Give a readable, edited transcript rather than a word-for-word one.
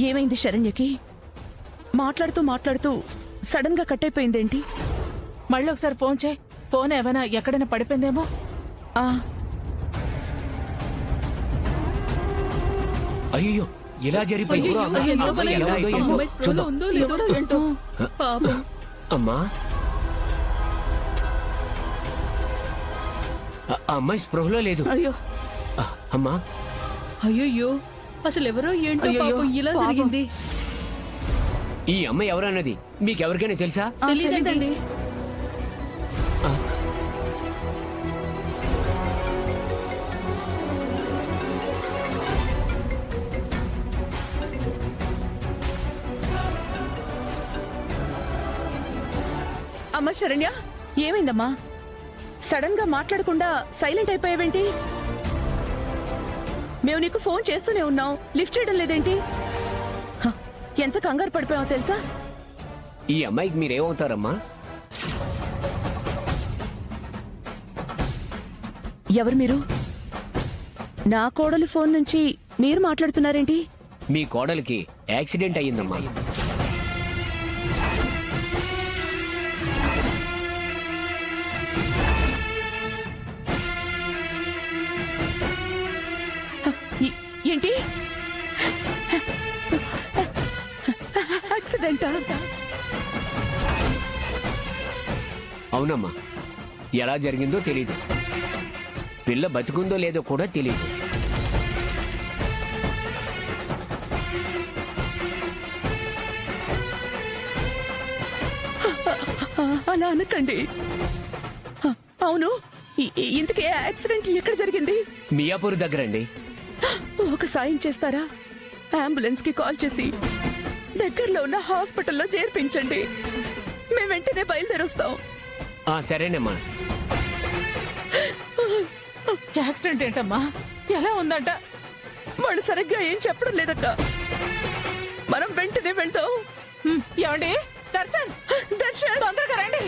ఏమైంది శరణ్యకి? మాట్లాడుతూ మాట్లాడుతూ సడన్ గా కట్ అయిపోయిందేంటి? మళ్ళీ ఒకసారి ఫోన్ చేయి. ఫోన్ ఏమైనా ఎక్కడైనా పడిపోయిందేమో. అయ్యో ఇలా జరిగిపోయింది. అమ్మా అమ్మాయి స్పృహలో లేదు. అయ్యో అమ్మా అయ్యో అసలు ఎవరో ఏంటో పాపం ఇలా జరిగింది. ఈ అమ్మాయి ఎవరన్నది మీకెవరికైనా తెలుసా? తెలియదండి. అమ్మా శరణ్య, ఏమైందమ్మా? సడన్ గా మాట్లాడకుండా సైలెంట్ అయిపోయావేంటి? మేము నీకు ఫోన్ చేస్తూనే ఉన్నాం, లిఫ్ట్ చేయడం లేదేంటి? ఎంత కంగారు పడిపోయావో తెలుసా? ఈ అమ్మాయికి మీరేమవుతారమ్మా? ఎవరు మీరు? నా కోడలి ఫోన్ నుంచి మీరు మాట్లాడుతున్నారేంటి? మీ కోడలికి యాక్సిడెంట్ అయ్యిందమ్మా. ఏంటి? యాక్సిడెంటా? అవునమ్మా, ఎలా జరిగిందో తెలీదు. పిల్ల బతుకుందో లేదో కూడా తెలీదు. అలా అనకండి. అవును, ఇంతకే యాక్సిడెంట్ ఎక్కడ జరిగింది? మియాపూర్ దగ్గరండి. ఒక సాయం చేస్తారా? అంబులెన్స్ కి కాల్ చేసి దగ్గరలో ఉన్న హాస్పిటల్లో చేర్పించండి. మేము వెంటనే బయలుదేరొస్తాం. సరేనమ్మా. యాక్సిడెంట్ ఏంటమ్మా? ఎలా ఉందంట? వాళ్ళు సరిగ్గా ఏం చెప్పడం లేదక్క. మనం వెంటనే వెళ్తాం. ఏమండి? దర్శన్, దర్శన్, తొందరగా రండి.